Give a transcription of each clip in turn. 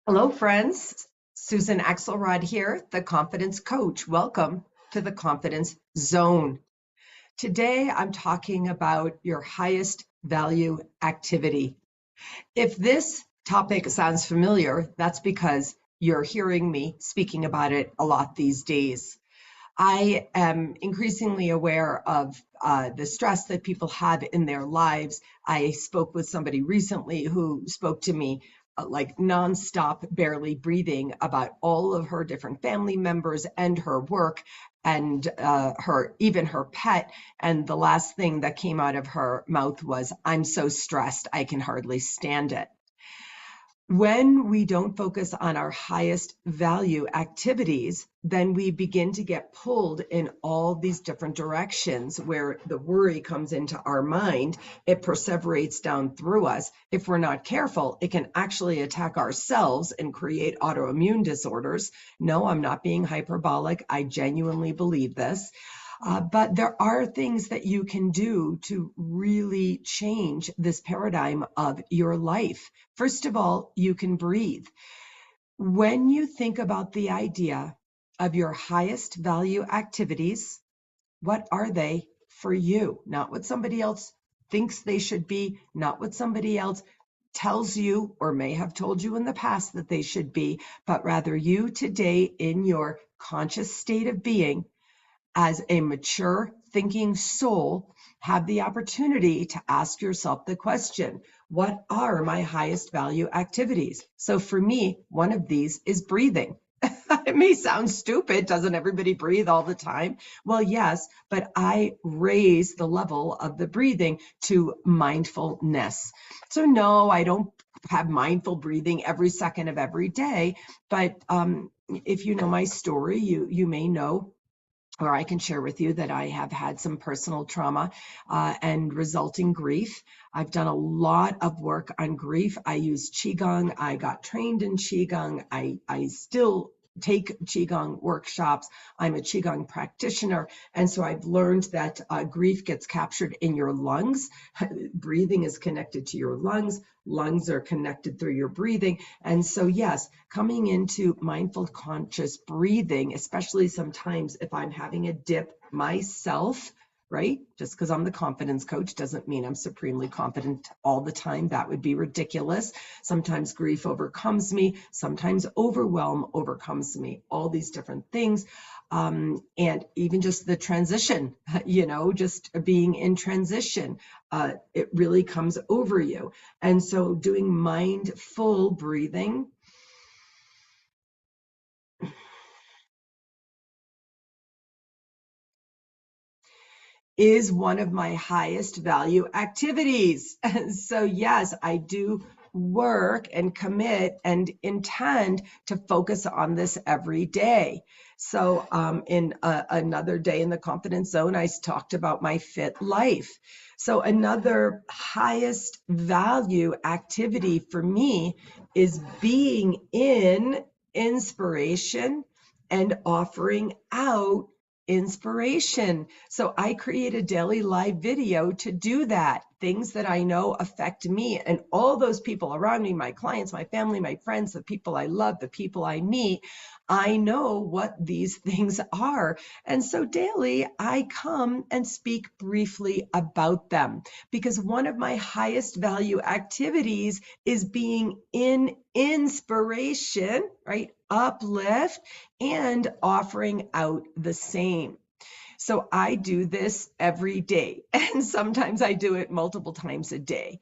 Hello, friends. Susan Axelrod here, the Confidence Coach. Welcome to the Confidence Zone. Today, I'm talking about your highest value activity. If this topic sounds familiar, that's because you're hearing me speaking about it a lot these days. I am increasingly aware of the stress that people have in their lives. I spoke with somebody recently who spoke to me like nonstop, barely breathing about all of her different family members and her work and even her pet. And the last thing that came out of her mouth was, "I'm so stressed, I can hardly stand it." When we don't focus on our highest value activities, then we begin to get pulled in all these different directions where the worry comes into our mind. It perseverates down through us. If we're not careful, it can actually attack ourselves and create autoimmune disorders. No, I'm not being hyperbolic. I genuinely believe this. But there are things that you can do to really change this paradigm of your life. First of all, you can breathe. When you think about the idea of your highest value activities, what are they for you? Not what somebody else thinks they should be, not what somebody else tells you or may have told you in the past that they should be, but rather you today in your conscious state of being as a mature thinking soul, have the opportunity to ask yourself the question, what are my highest value activities? So for me, one of these is breathing. It may sound stupid. Doesn't everybody breathe all the time? Well, yes, but I raise the level of the breathing to mindfulness. So no, I don't have mindful breathing every second of every day. But if you know my story, you may know, or I can share with you, that I have had some personal trauma and resulting grief. I've done a lot of work on grief. I use Qigong. I got trained in Qigong. I still take Qigong workshops. I'm a Qigong practitioner. And so I've learned that grief gets captured in your lungs. Breathing is connected to your lungs. Lungs are connected through your breathing. And so, yes, coming into mindful conscious breathing, especially sometimes if I'm having a dip myself, right? Just because I'm the confidence coach doesn't mean I'm supremely confident all the time. That would be ridiculous. Sometimes grief overcomes me. Sometimes overwhelm overcomes me. All these different things. And even just the transition, just being in transition, it really comes over you. And so doing mindful breathing is one of my highest value activities. So yes, I do work and commit and intend to focus on this every day. So in another day in the confidence zone, I talked about my fit life. So another highest value activity for me is being in inspiration and offering out inspiration. So I create a daily live video to do that. Things that I know affect me and all those people around me, my clients, my family, my friends, the people I love, the people I meet. I know what these things are. And so daily I come and speak briefly about them, because one of my highest value activities is being in inspiration, right? Uplift, and offering out the same. So I do this every day, and sometimes I do it multiple times a day.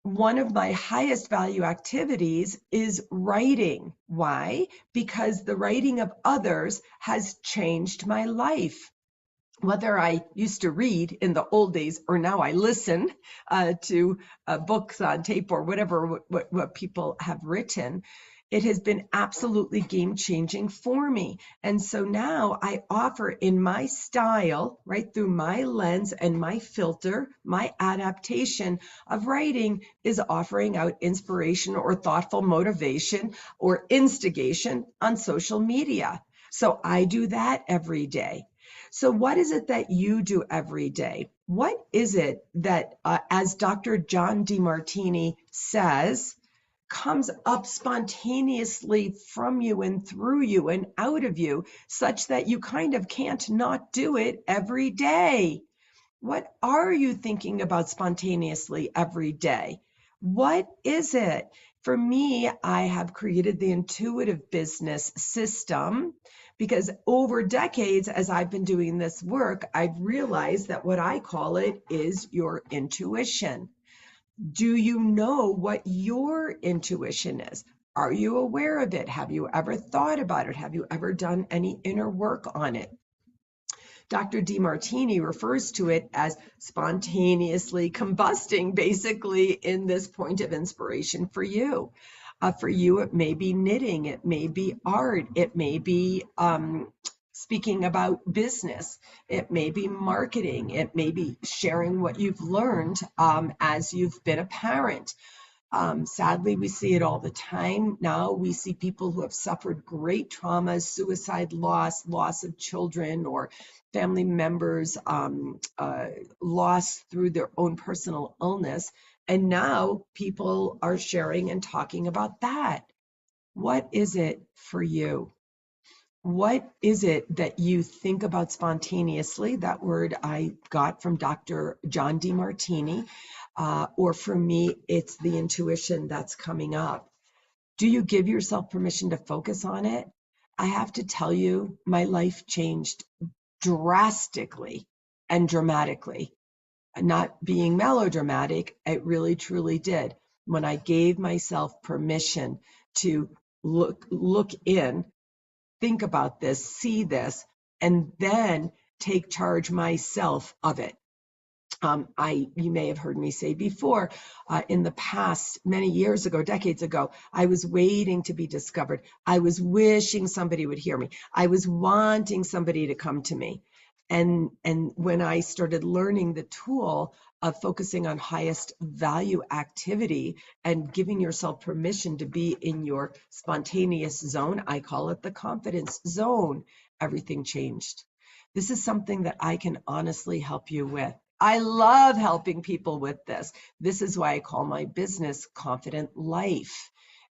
One of my highest value activities is writing. Why? Because the writing of others has changed my life. Whether I used to read in the old days or now I listen to books on tape or whatever, what people have written, it has been absolutely game-changing for me. And so now I offer in my style, right, through my lens and my filter, my adaptation of writing is offering out inspiration or thoughtful motivation or instigation on social media. So I do that every day. So what is it that you do every day? What is it that, as Dr. John Dimartini says, comes up spontaneously from you and through you and out of you, such that you kind of can't not do it every day. What are you thinking about spontaneously every day? What is it? For me, I have created the intuitive business system because over decades, as I've been doing this work, I've realized that what I call it is your intuition. Do you know what your intuition is? Are you aware of it? Have you ever thought about it? Have you ever done any inner work on it? Dr. Dimartini refers to it as spontaneously combusting, basically, in this point of inspiration for you. For you, it may be knitting, it may be art, it may be speaking about business, it may be marketing, it may be sharing what you've learned as you've been a parent. Sadly, we see it all the time now. We see people who have suffered great traumas, suicide, loss of children, or family members lost through their own personal illness. And now people are sharing and talking about that. What is it for you? What is it that you think about spontaneously? That word I got from Dr. John Dimartini. Or for me, it's the intuition that's coming up. Do you give yourself permission to focus on it? I have to tell you, my life changed drastically and dramatically. Not being melodramatic, it really truly did. When I gave myself permission to look in, think about this, see this, and then take charge myself of it. You may have heard me say before, in the past, many years ago, decades ago, I was waiting to be discovered. I was wishing somebody would hear me. I was wanting somebody to come to me. And when I started learning the tool of focusing on highest value activity and giving yourself permission to be in your spontaneous zone, I call it the confidence zone, everything changed. This is something that I can honestly help you with. I love helping people with this. This is why I call my business Confident Life.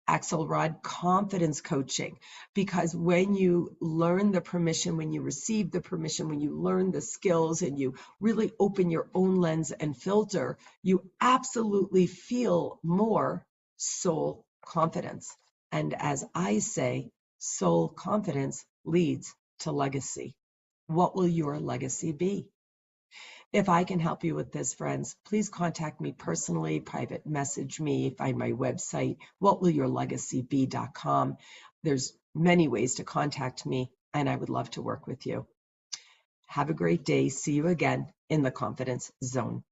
Axelrod confidence coaching, because when you learn the permission, when you receive the permission, when you learn the skills and you really open your own lens and filter, you absolutely feel more soul confidence. And as I say, soul confidence leads to legacy. What will your legacy be? If I can help you with this, friends, please contact me personally, private message me, find my website, whatwillyourlegacybe.com. There's many ways to contact me, and I would love to work with you. Have a great day. See you again in the Confidence Zone.